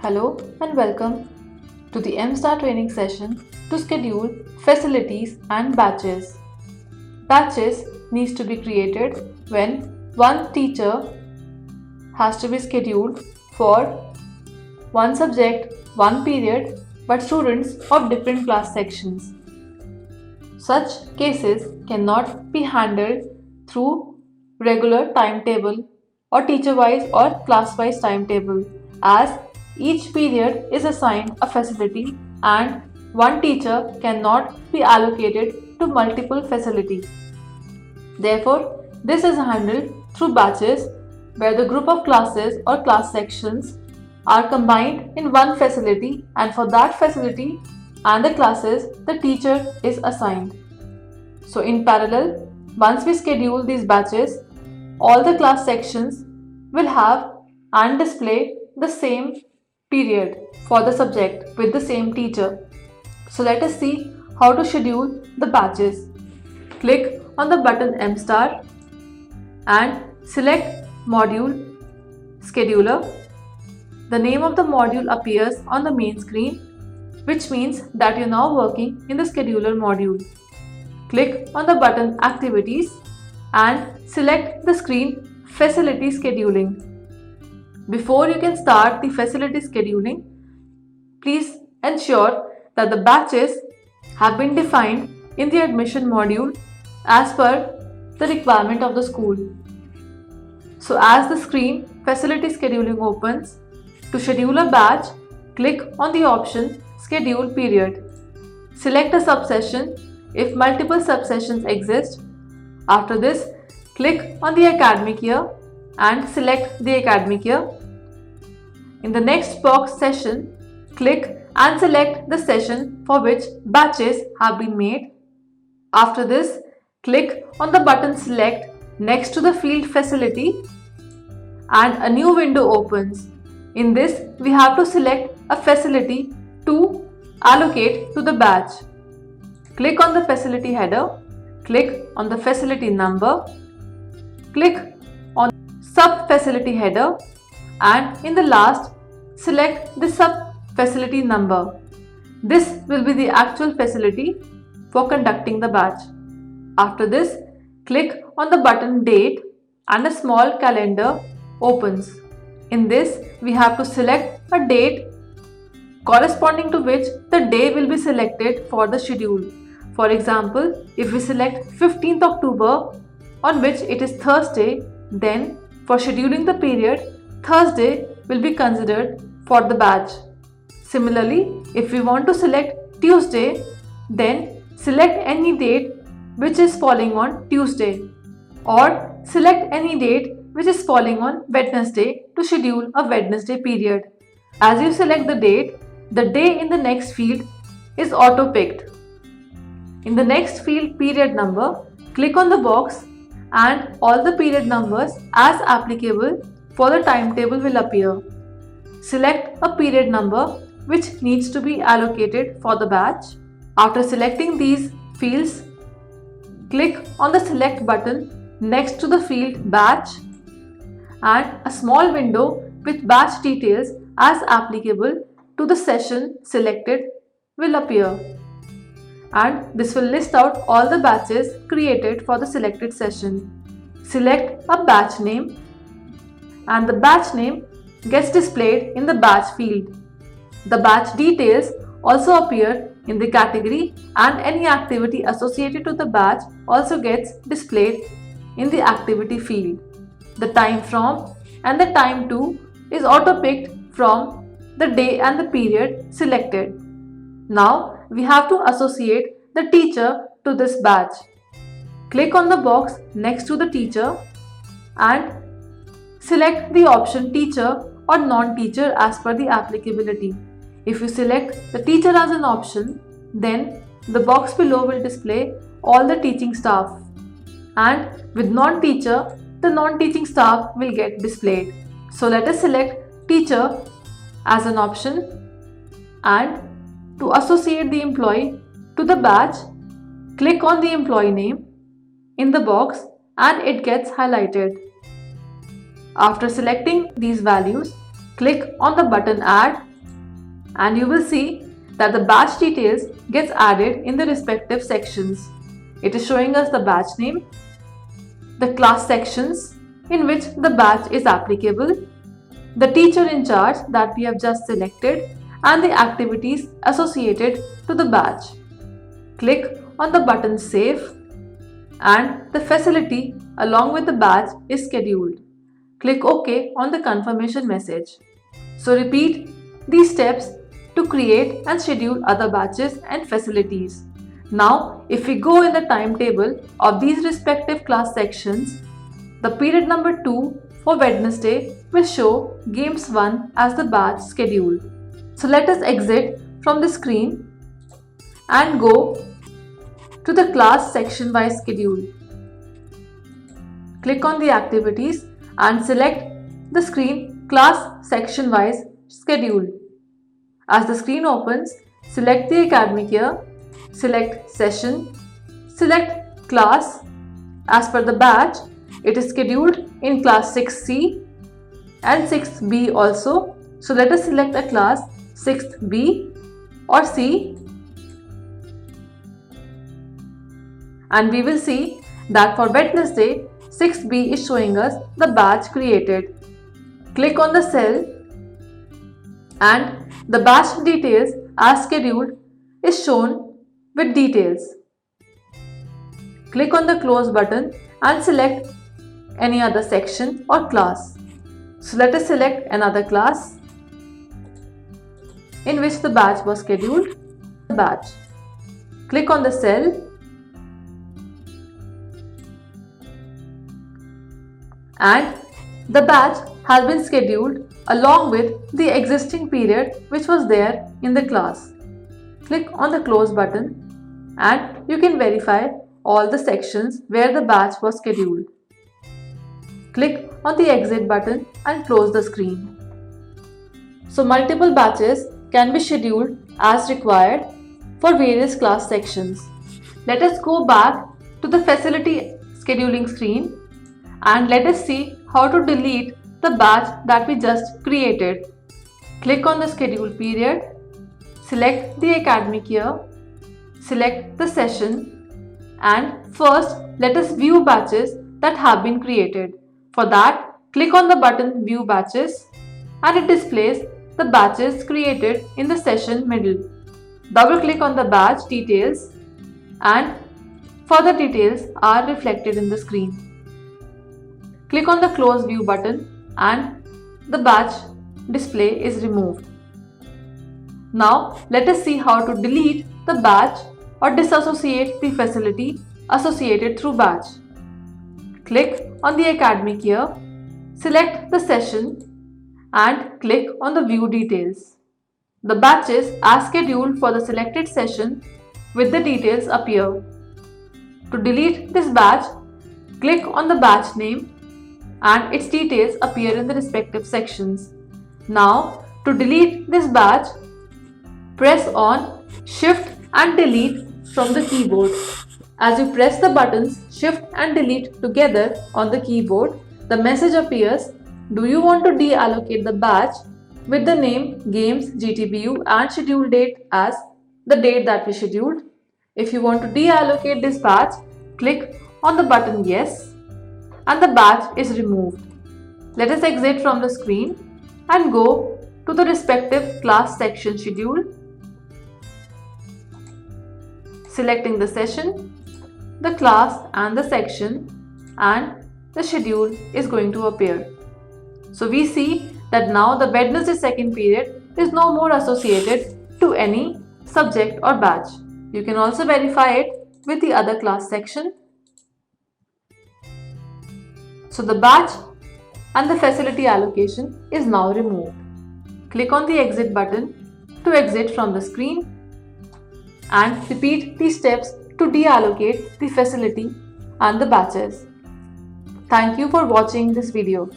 Hello and welcome to the MSTAR training session to schedule facilities and batches. Batches needs to be created when one teacher has to be scheduled for one subject, one period, but students of different class sections. Such cases cannot be handled through regular timetable or teacher-wise or class-wise timetable, as each period is assigned a facility and one teacher cannot be allocated to multiple facilities. Therefore, this is handled through batches where the group of classes or class sections are combined in one facility, and for that facility and the classes the teacher is assigned. So in parallel, once we schedule these batches, all the class sections will have and display the same period for the subject with the same teacher. So let us see how to schedule the batches. Click on the button MSTAR and select Module Scheduler. The name of the module appears on the main screen, which means that you're now working in the scheduler module. Click on the button Activities and select the screen Facility Scheduling. Before you can start the facility scheduling, please ensure that the batches have been defined in the admission module as per the requirement of the school. So as the screen Facility Scheduling opens, to schedule a batch, click on the option Schedule Period. Select a subsession if multiple subsessions exist. After this, click on the academic year and select the academic year. In the next box session, click and select the session for which batches have been made. After this, click on the button Select next to the field Facility and a new window opens. In this, we have to select a facility to allocate to the batch. Click on the facility header, click on the facility number, click on sub-facility header, and in the last, select the sub-facility number. This will be the actual facility for conducting the batch. After this, click on the button Date and a small calendar opens. In this, we have to select a date corresponding to which the day will be selected for the schedule. For example, if we select 15th October on which it is Thursday, then for scheduling the period, Thursday will be considered for the batch. Similarly, if we want to select Tuesday, then select any date which is falling on Tuesday, or select any date which is falling on Wednesday to schedule a Wednesday period. As you select the date, the day in the next field is auto-picked. In the next field period number, click on the box and all the period numbers as applicable for the timetable will appear. Select a period number which needs to be allocated for the batch. After selecting these fields, click on the Select button next to the field Batch, and a small window with batch details as applicable to the session selected will appear, and this will list out all the batches created for the selected session. Select a batch name and the batch name gets displayed in the batch field. The batch details also appear in the category, and any activity associated to the batch also gets displayed in the activity field. The time from and the time to is auto-picked from the day and the period selected. Now we have to associate the teacher to this batch. Click on the box next to the teacher and select the option Teacher or Non-Teacher as per the applicability. If you select the teacher as an option, then the box below will display all the teaching staff, and with non-teacher, the non-teaching staff will get displayed. So let us select Teacher as an option, and to associate the employee to the batch, click on the employee name in the box and it gets highlighted. After selecting these values, click on the button Add and you will see that the batch details gets added in the respective sections. It is showing us the batch name, the class sections in which the batch is applicable, the teacher in charge that we have just selected, and the activities associated to the batch. Click on the button Save and the facility along with the batch is scheduled. Click OK on the confirmation message. So repeat these steps to create and schedule other batches and facilities. Now, if we go in the timetable of these respective class sections, the period number 2 for Wednesday will show Games 1 as the batch schedule. So let us exit from the screen and go to the class section wise schedule. Click on the activities and select the screen class section wise schedule. As the screen opens, select the academic year, select session, select class. As per the batch, it is scheduled in class 6C and 6B also. So let us select a class 6B or C, and we will see that for Wednesday 6B is showing us the batch created. Click on the cell and the batch details as scheduled is shown with details. Click on the close button and select any other section or class. So let us select another class in which the batch was scheduled. Batch. Click on the cell and the batch has been scheduled along with the existing period which was there in the class. Click on the close button and you can verify all the sections where the batch was scheduled. Click on the exit button and close the screen. So multiple batches can be scheduled as required for various class sections. Let us go back to the facility scheduling screen and let us see how to delete the batch that we just created. Click on the schedule period, select the academic year, select the session, and first let us view batches that have been created. For that, click on the button View Batches and it displays the batches created in the session middle. Double click on the batch details and further details are reflected in the screen. Click on the Close View button and the batch display is removed. Now let us see how to delete the batch or disassociate the facility associated through batch. Click on the academic year, select the session and click on the View Details. The batches as scheduled for the selected session with the details appear. To delete this batch, click on the batch name and its details appear in the respective sections. Now, to delete this batch, press on Shift and Delete from the keyboard. As you press the buttons Shift and Delete together on the keyboard, the message appears, do you want to deallocate the batch with the name Games GTBU and schedule date as the date that we scheduled? If you want to deallocate this batch, click on the button Yes and the batch is removed. Let us exit from the screen and go to the respective class section schedule. Selecting the session, the class and the section, and the schedule is going to appear. So we see that now the Wednesday second period is no more associated to any subject or batch. You can also verify it with the other class section. So the batch and the facility allocation is now removed. Click on the exit button to exit from the screen and repeat these steps to deallocate the facility and the batches. Thank you for watching this video.